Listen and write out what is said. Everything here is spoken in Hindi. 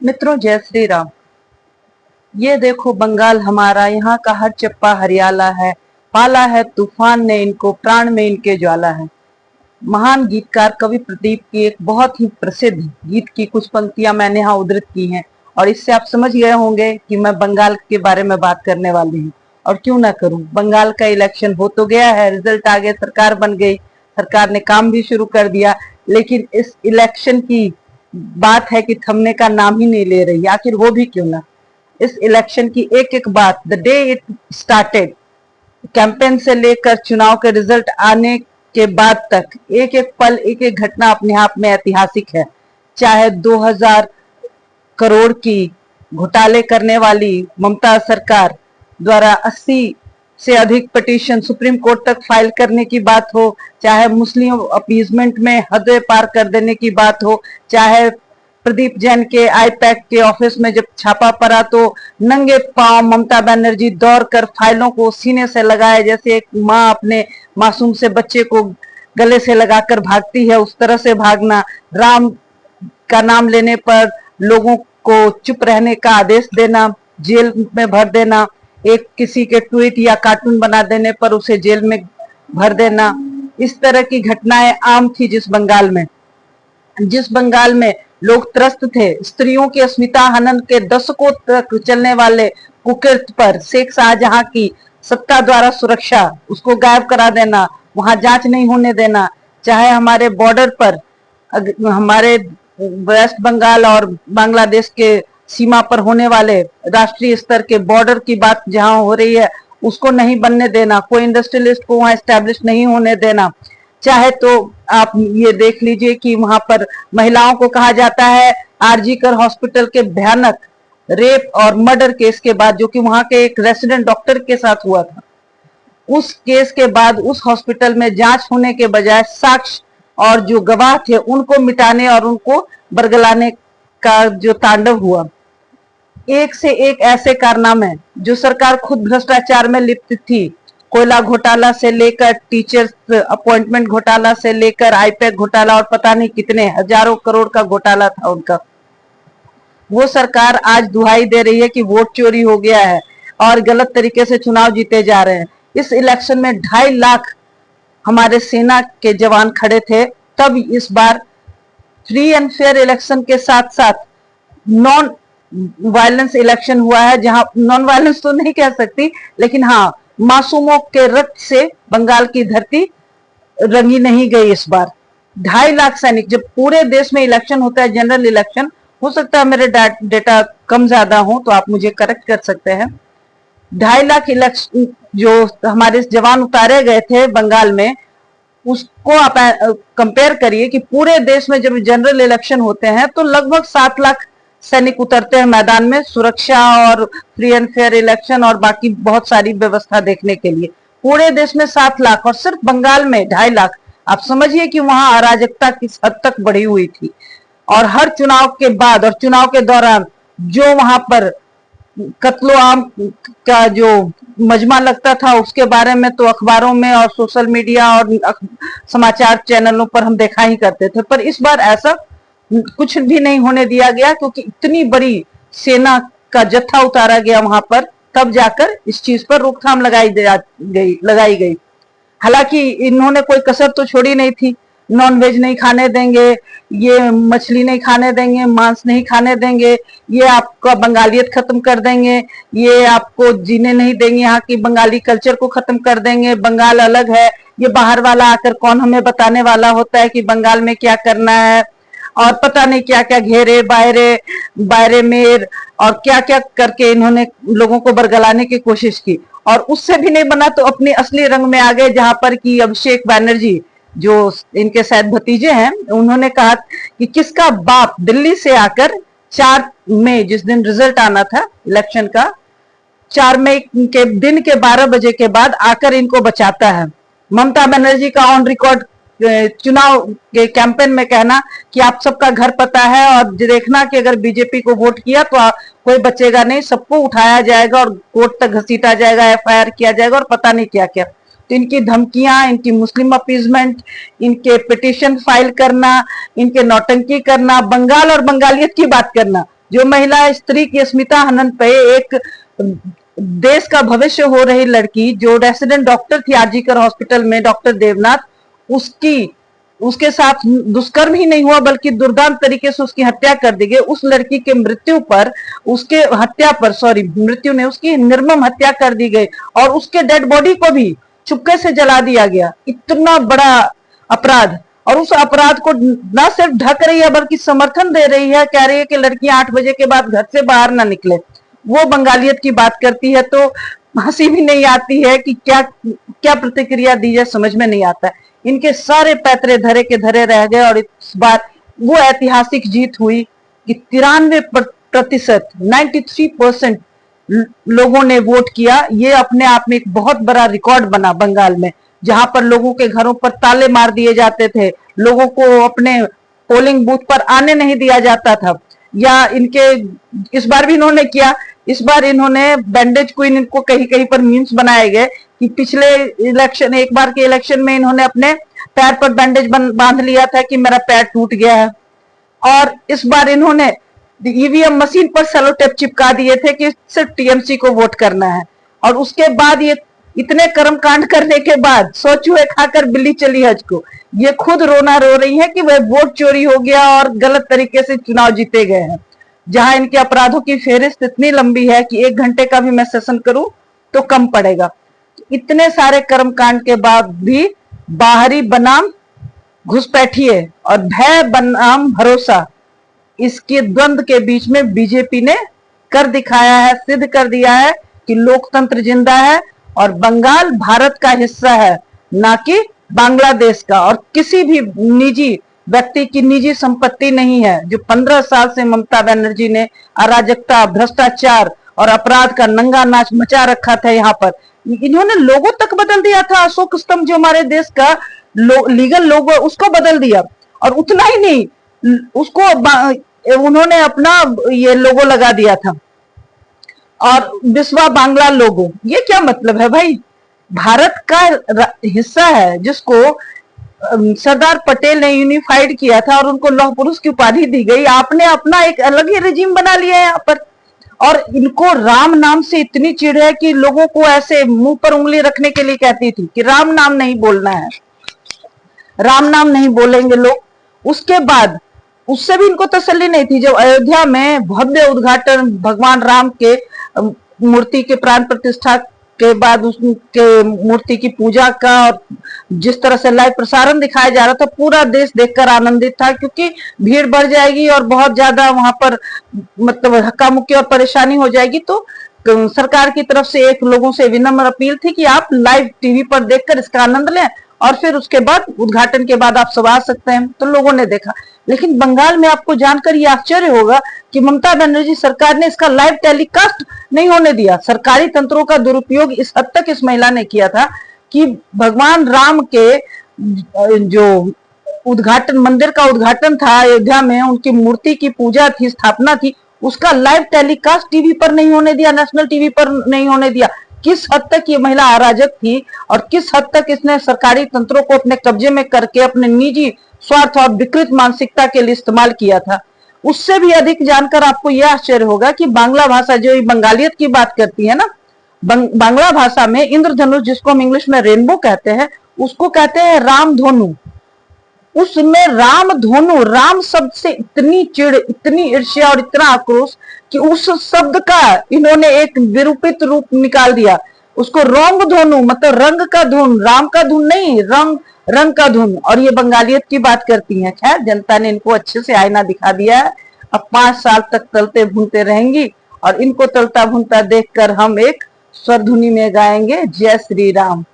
मित्रों, जय श्री राम। ये देखो बंगाल हमारा, यहाँ का हर चप्पा हरियाला है। पाला है तूफान ने इनको, प्राण में इनके ज्वाला है। महान गीतकार कवि प्रदीप की एक बहुत ही प्रसिद्ध गीत की कुछ पंक्तियां मैंने यहाँ उद्धृत की हैं, और इससे आप समझ गए होंगे कि मैं बंगाल के बारे में बात करने वाली हूँ। और क्यों ना करूं, बंगाल का इलेक्शन हो तो गया है, रिजल्ट आ गए, सरकार बन गई, सरकार ने काम भी शुरू कर दिया, लेकिन इस इलेक्शन की बात है कि थमने का नाम ही नहीं ले रही। आखिर वो भी क्यों ना। इस इलेक्शन की एक एक बात, the day it started, campaign से लेकर चुनाव के रिजल्ट आने के बाद तक, एक एक पल, एक एक घटना अपने आप में ऐतिहासिक है। चाहे 2000 करोड़ की घोटाले करने वाली ममता सरकार द्वारा 80 से अधिक पिटीशन सुप्रीम कोर्ट तक फाइल करने की बात हो, चाहे मुस्लिम अपीजमेंट में हदें पार कर देने की बात हो, चाहे प्रदीप जैन के आईपैक के ऑफिस में जब छापा पड़ा तो नंगे पांव ममता बनर्जी दौड़ कर फाइलों को सीने से लगाए, जैसे एक माँ अपने मासूम से बच्चे को गले से लगाकर भागती है, उस तरह से भागना। राम का नाम लेने पर लोगों को चुप रहने का आदेश देना, जेल में भर देना, एक किसी के ट्वीट या कार्टून बना देने पर उसे जेल में भर देना, इस तरह की घटनाएं आम थी जिस बंगाल में लोग त्रस्त थे। स्त्रियों की अस्मिता हनन के दशकों तक चलने वाले कुकृत्य पर शेख शाहजहां की सत्ता द्वारा सुरक्षा, उसको गायब करा देना, वहां जांच नहीं होने देना, चाहे हमारे बॉर्डर पर, हमारे वेस्ट बंगाल और बांग्लादेश के सीमा पर होने वाले राष्ट्रीय स्तर के बॉर्डर की बात जहां हो रही है, उसको नहीं बनने देना, कोई इंडस्ट्रियलिस्ट को वहां एस्टेब्लिश नहीं होने देना। चाहे तो आप ये देख लीजिए कि वहां पर महिलाओं को कहा जाता है, आरजी कर हॉस्पिटल के भयानक रेप और मर्डर केस के बाद, जो कि वहां के एक रेसिडेंट डॉक्टर के साथ हुआ था, उस केस के बाद उस हॉस्पिटल में जांच होने के बजाय साक्ष्य और जो गवाह थे उनको मिटाने और उनको बरगलाने का जो तांडव हुआ, एक से एक ऐसे कारनामे जो सरकार खुद भ्रष्टाचार में लिप्त थी। कोयला घोटाला से लेकर टीचर्स अपॉइंटमेंट घोटाला से लेकर आईपैक घोटाला, और पता नहीं कितने हजारों करोड़ का घोटाला था उनका। वो सरकार आज दुहाई दे रही है कि वोट चोरी हो गया है और गलत तरीके से चुनाव जीते जा रहे हैं। इस इलेक्शन में 2.5 लाख हमारे सेना के जवान खड़े थे, तब इस बार फ्री एंड फेयर इलेक्शन के साथ साथ नॉन वायलेंस इलेक्शन हुआ है, जहां नॉन वायलेंस तो नहीं कह सकती, लेकिन हाँ, मासूमों के रक्त से बंगाल की धरती रंगी नहीं गई इस बार। 2.5 लाख सैनिक, जब पूरे देश में इलेक्शन होता है, जनरल इलेक्शन, हो सकता है मेरे डेटा कम ज्यादा हो तो आप मुझे करेक्ट कर सकते हैं। 2.5 लाख इलेक्शन जो हमारे जवान उतारे गए थे बंगाल में, उसको आप कंपेयर करिए कि पूरे देश में जब जनरल इलेक्शन होते हैं तो लगभग 7 लाख सैनिक उतरते हैं मैदान में, सुरक्षा और फ्री एंड फेयर इलेक्शन और बाकी बहुत सारी व्यवस्था देखने के लिए। पूरे देश में 7 लाख और सिर्फ बंगाल में 2.5 लाख। आप समझिए कि वहां अराजकता किस हद तक बढ़ी हुई थी। और हर चुनाव के बाद और चुनाव के दौरान जो वहां पर कत्लो आम का जो मजमा लगता था, उसके बारे में तो अखबारों में और सोशल मीडिया और समाचार चैनलों पर हम देखा ही करते थे। पर इस बार ऐसा कुछ भी नहीं होने दिया गया, क्योंकि इतनी बड़ी सेना का जत्था उतारा गया वहां पर, तब जाकर इस चीज पर रोकथाम लगाई गई। हालांकि इन्होंने कोई कसर तो छोड़ी नहीं थी। नॉन वेज नहीं खाने देंगे, ये मछली नहीं खाने देंगे, मांस नहीं खाने देंगे, ये आपका बंगालियत खत्म कर देंगे, ये आपको जीने नहीं देंगे, यहाँ की बंगाली कल्चर को खत्म कर देंगे, बंगाल अलग है, ये बाहर वाला आकर कौन हमें बताने वाला होता है कि बंगाल में क्या करना है, और पता नहीं क्या क्या घेरे बायरे मेर और क्या क्या करके इन्होंने लोगों को बरगलाने की कोशिश की। और उससे भी नहीं बना तो अपने असली रंग में आ गए, जहां पर कि अभिषेक बैनर्जी, जो इनके शायद भतीजे हैं, उन्होंने कहा कि किसका बाप दिल्ली से आकर 4 मई, जिस दिन रिजल्ट आना था इलेक्शन का, 4 मई के दिन के 12 बजे के बाद आकर इनको बचाता है। ममता बनर्जी का ऑन रिकॉर्ड चुनाव के कैंपेन में कहना कि आप सबका घर पता है और देखना कि अगर बीजेपी को वोट किया तो कोई बचेगा नहीं, सबको उठाया जाएगा और कोर्ट तक घसीटा जाएगा, एफआईआर किया जाएगा और पता नहीं क्या क्या। तो इनकी धमकियां, इनकी मुस्लिम अपीजमेंट, इनके पिटीशन फाइल करना, इनके नौटंकी करना, बंगाल और बंगालियत की बात करना, जो महिला स्त्री की अस्मिता हनन पे एक देश का भविष्य हो रही लड़की, जो रेसिडेंट डॉक्टर थी आरजीकर हॉस्पिटल में, डॉक्टर देवनाथ, उसके साथ दुष्कर्म ही नहीं हुआ बल्कि दुर्दांत तरीके से उसकी हत्या कर दी गई। उस लड़की के मृत्यु ने उसकी निर्मम हत्या कर दी गई और उसके डेड बॉडी को भी चुपके से जला दिया गया। इतना बड़ा अपराध, और उस अपराध को न सिर्फ ढक रही है बल्कि समर्थन दे रही है, कह रही है कि लड़कियां 8 बजे के बाद घर से बाहर ना निकले। वो बंगालियत की बात करती है तो हंसी भी नहीं आती है कि क्या क्या प्रतिक्रिया दी जाए, समझ में नहीं आता है। इनके सारे पैतरे धरे के धरे रह गए और इस बार वो ऐतिहासिक जीत हुई कि 93%, 93% लोगों ने वोट किया। ये अपने आप में एक बहुत बड़ा रिकॉर्ड बना बंगाल में, जहां पर लोगों के घरों पर ताले मार दिए जाते थे, लोगों को अपने पोलिंग बूथ पर आने नहीं दिया जाता था। या इनके इस बार भी इन्होंने किया, इस बार इन्होंने बैंडेज क्वीन, इनको कहीं कहीं पर मीम्स बनाए गए कि पिछले इलेक्शन, एक बार के इलेक्शन में इन्होंने अपने पैर पर बैंडेज बांध लिया था कि मेरा पैर टूट गया है, और इस बार इन्होंने ईवीएम मशीन पर सेलो टेप चिपका दिए थे कि सिर्फ टीएमसी को वोट करना है। और उसके बाद ये इतने कर्म कांड करने के बाद 100 चूहे खाकर बिल्ली चली हज को, ये खुद रोना रो रही है कि वह वोट चोरी हो गया और गलत तरीके से चुनाव जीते गए हैं। जहां इनके अपराधों की फेहरिस्त इतनी लंबी है कि 1 घंटे का भी मैं सेशन करूं तो कम पड़ेगा। इतने सारे कर्म कांड के बाद भी बाहरी बनाम घुसपैठिए और भय बनाम भरोसा, इसके द्वंद के बीच में बीजेपी ने कर दिखाया है, सिद्ध कर दिया है कि लोकतंत्र जिंदा है और बंगाल भारत का हिस्सा है, ना कि बांग्लादेश का, और किसी भी निजी व्यक्ति की निजी संपत्ति नहीं है। जो 15 साल से ममता बनर्जी ने अराजकता, भ्रष्टाचार और अपराध का नंगा नाच मचा रखा था, यहाँ पर इन्होंने लोगो तक बदल दिया था। अशोक स्तंभ जो हमारे देश का लीगल लोगो, उसको बदल दिया। और उतना ही नहीं, उसको उन्होंने अपना ये लोगो लगा दिया था, और विश्वा बांग्ला लोगो। ये क्या मतलब है भाई? भारत का हिस्सा है जिसको सरदार पटेल ने यूनिफाइड किया था और उनको लौह पुरुष की उपाधि दी गई। आपने अपना एक अलग ही रिजीम बना लिया है यहाँ पर, और इनको राम नाम से इतनी चिढ़ है कि लोगों को ऐसे मुंह पर उंगली रखने के लिए कहती थी कि राम नाम नहीं बोलना है, राम नाम नहीं बोलेंगे लोग। उसके बाद उससे भी इनको तसल्ली नहीं थी। जब अयोध्या में भव्य उद्घाटन, भगवान राम के मूर्ति के प्राण प्रतिष्ठा के बाद उसके मूर्ति की पूजा का, और जिस तरह से लाइव प्रसारण दिखाया जा रहा था, पूरा देश देखकर आनंदित था, क्योंकि भीड़ बढ़ जाएगी और बहुत ज्यादा वहां पर मतलब हक्का मुक्की और परेशानी हो जाएगी। तो सरकार की तरफ से एक लोगों से विनम्र अपील थी कि आप लाइव टीवी पर देखकर इसका आनंद लें और फिर उसके बाद उद्घाटन के बाद आप सब आ सकते हैं। तो लोगों ने देखा। लेकिन बंगाल में आपको जानकर ये आश्चर्य होगा कि ममता बनर्जी सरकार ने इसका लाइव टेलीकास्ट नहीं होने दिया। सरकारी तंत्रों का दुरुपयोग इस हद तक इस महिला ने किया था कि भगवान राम के जो उद्घाटन, मंदिर का उद्घाटन था अयोध्या में, उनकी मूर्ति की पूजा थी, स्थापना थी, उसका लाइव टेलीकास्ट टीवी पर नहीं होने दिया, नेशनल टीवी पर नहीं होने दिया। किस हद तक ये महिला अराजक थी और किस हद तक इसने सरकारी तंत्रों को अपने कब्जे में करके अपने निजी स्वार्थ और विकृत मानसिकता के लिए इस्तेमाल किया था। उससे भी अधिक जानकर आपको यह आश्चर्य होगा कि बांग्ला भाषा, जो बंगालियत की बात करती है ना, बांग्ला भाषा में इंद्रधनुष, जिसको हम इंग्लिश में रेनबो कहते हैं, उसको कहते हैं रामधनु। उसमें रामधनु, राम शब्द से इतनी चिढ़, इतनी ईर्ष्या और इतना आक्रोश कि उस शब्द का इन्होंने एक विरूपित रूप निकाल दिया। उसको रंग धनु, मतलब रंग का धुन, राम का धुन नहीं, रंग का धुन। और ये बंगालियत की बात करती हैं। खैर, जनता ने इनको अच्छे से आईना दिखा दिया है। अब 5 साल तक तलते भूनते रहेंगी और इनको तलता भूनता देखकर हम एक स्वरधुनी में गाएंगे जय श्री राम।